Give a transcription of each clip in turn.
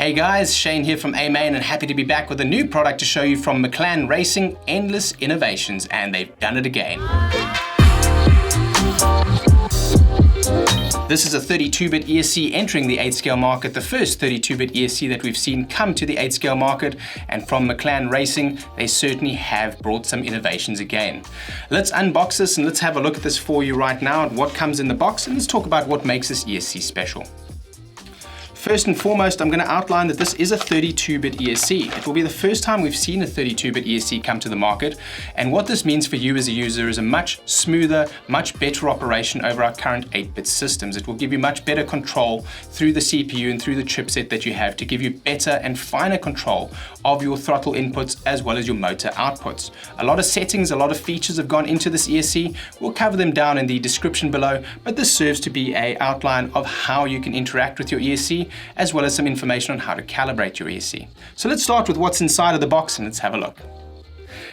Hey guys, Shane here from AMain and happy to be back with a new product to show you from Maclan Racing, endless innovations, and they've done it again. This is a 32-bit ESC entering the 8-scale market, the first 32-bit ESC that we've seen come to the 8-scale market, and from Maclan Racing, they certainly have brought some innovations again. Let's unbox this and let's have a look at this for you right now, at what comes in the box, and let's talk about what makes this ESC special. First and foremost, I'm going to outline that this is a 32-bit ESC. It will be the first time we've seen a 32-bit ESC come to the market, and what this means for you as a user is a much smoother, much better operation over our current 8-bit systems. It will give you much better control through the CPU and through the chipset that you have to give you better and finer control of your throttle inputs as well as your motor outputs. A lot of settings, a lot of features have gone into this ESC. We'll cover them down in the description below, but this serves to be an outline of how you can interact with your ESC, as well as some information on how to calibrate your ESC. So let's start with what's inside of the box and let's have a look.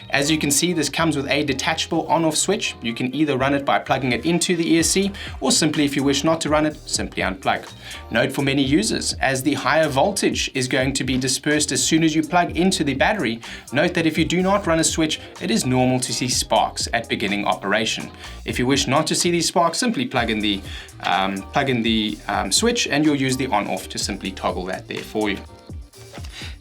As you can see, this comes with a detachable on-off switch. You can either run it by plugging it into the ESC, or simply, if you wish not to run it, simply unplug. Note for many users, as the higher voltage is going to be dispersed as soon as you plug into the battery, note that if you do not run a switch, it is normal to see sparks at beginning operation. If you wish not to see these sparks, simply plug in the switch and you'll use the on-off to simply toggle that there for you.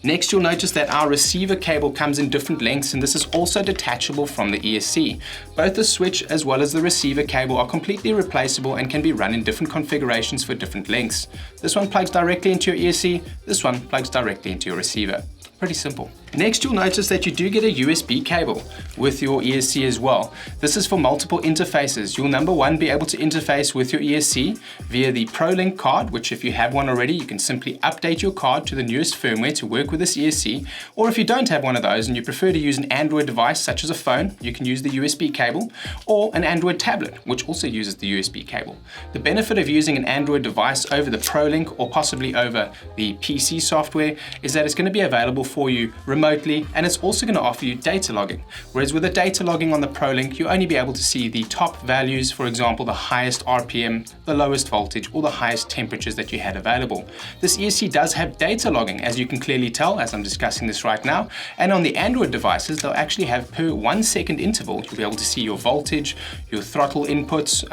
Next, you'll notice that our receiver cable comes in different lengths, and this is also detachable from the ESC. Both the switch as well as the receiver cable are completely replaceable and can be run in different configurations for different lengths. This one plugs directly into your ESC, this one plugs directly into your receiver. Pretty simple. Next, you'll notice that you do get a USB cable with your ESC as well. This is for multiple interfaces. You'll number one be able to interface with your ESC via the ProLink card, which if you have one already, you can simply update your card to the newest firmware to work with this ESC. Or if you don't have one of those and you prefer to use an Android device such as a phone, you can use the USB cable, or an Android tablet, which also uses the USB cable. The benefit of using an Android device over the ProLink or possibly over the PC software is that it's going to be available for you remotely, and it's also going to offer you data logging. Whereas with the data logging on the ProLink, you'll only be able to see the top values, for example, the highest RPM, the lowest voltage, or the highest temperatures that you had available. This ESC does have data logging, as you can clearly tell as I'm discussing this right now, and on the Android devices, they'll actually have per 1 second interval, you'll be able to see your voltage, your throttle inputs,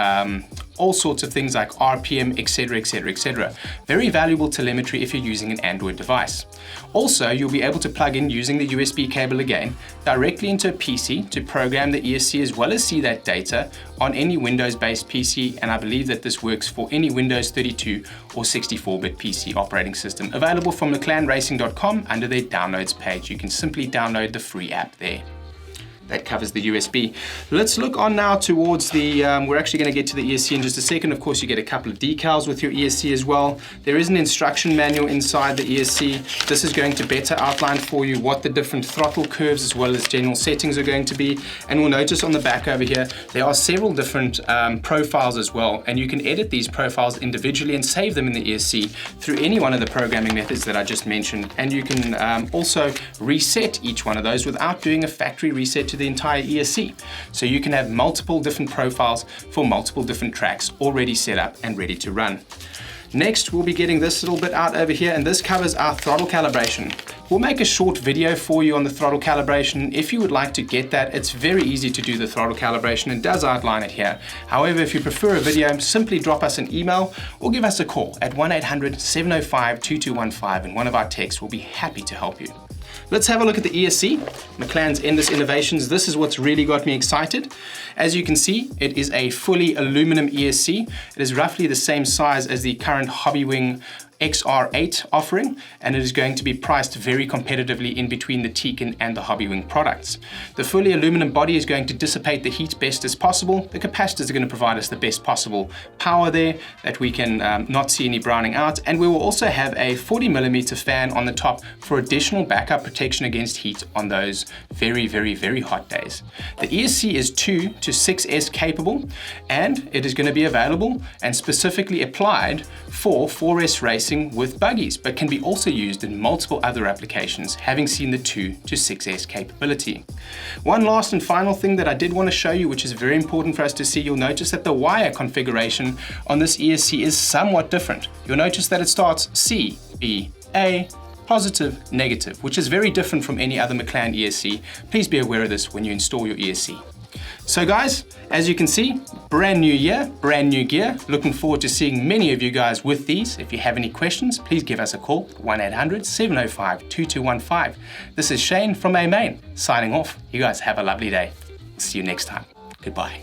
all sorts of things like RPM, etc, etc, etc. Very valuable telemetry if you're using an Android device. Also, you'll be able to plug in using the USB cable again, directly into a PC to program the ESC as well as see that data on any Windows-based PC, and I believe that this works for any Windows 32 or 64-bit PC operating system. Available from maclanracing.com under their downloads page. You can simply download the free app there. That covers the USB. Let's look on now towards the, we're actually going to get to the ESC in just a second. Of course, you get a couple of decals with your ESC as well. There is an instruction manual inside the ESC. This is going to better outline for you what the different throttle curves as well as general settings are going to be. And we'll notice on the back over here, there are several different profiles as well. And you can edit these profiles individually and save them in the ESC through any one of the programming methods that I just mentioned. And you can also reset each one of those without doing a factory reset to the entire ESC. So you can have multiple different profiles for multiple different tracks already set up and ready to run. Next, we'll be getting this little bit out over here, and this covers our throttle calibration. We'll make a short video for you on the throttle calibration. If you would like to get that, it's very easy to do the throttle calibration and does outline it here. However, if you prefer a video, simply drop us an email or give us a call at 1-800-705-2215 and one of our techs will be happy to help you. Let's have a look at the ESC, Maclan's Endless Innovations. This is what's really got me excited. As you can see, it is a fully aluminum ESC. It is roughly the same size as the current Hobby XR8 offering, and it is going to be priced very competitively in between the Tekin and the Hobbywing products. The fully aluminum body is going to dissipate the heat best as possible. The capacitors are going to provide us the best possible power there, that we can not see any browning out, and we will also have a 40mm fan on the top for additional backup protection against heat on those very, very, very hot days. The ESC is 2 to 6S capable, and it is going to be available and specifically applied for 4S racing with buggies, but can be also used in multiple other applications, having seen the 2 to 6S capability. One last and final thing that I did want to show you, which is very important for us to see, you'll notice that the wire configuration on this ESC is somewhat different. You'll notice that it starts C, B, A, positive, negative, which is very different from any other Maclan ESC. Please be aware of this when you install your ESC. So guys, as you can see, brand new year, brand new gear. Looking forward to seeing many of you guys with these. If you have any questions, please give us a call, 1-800-705-2215. This is Shane from AMain, signing off. You guys have a lovely day. See you next time. Goodbye.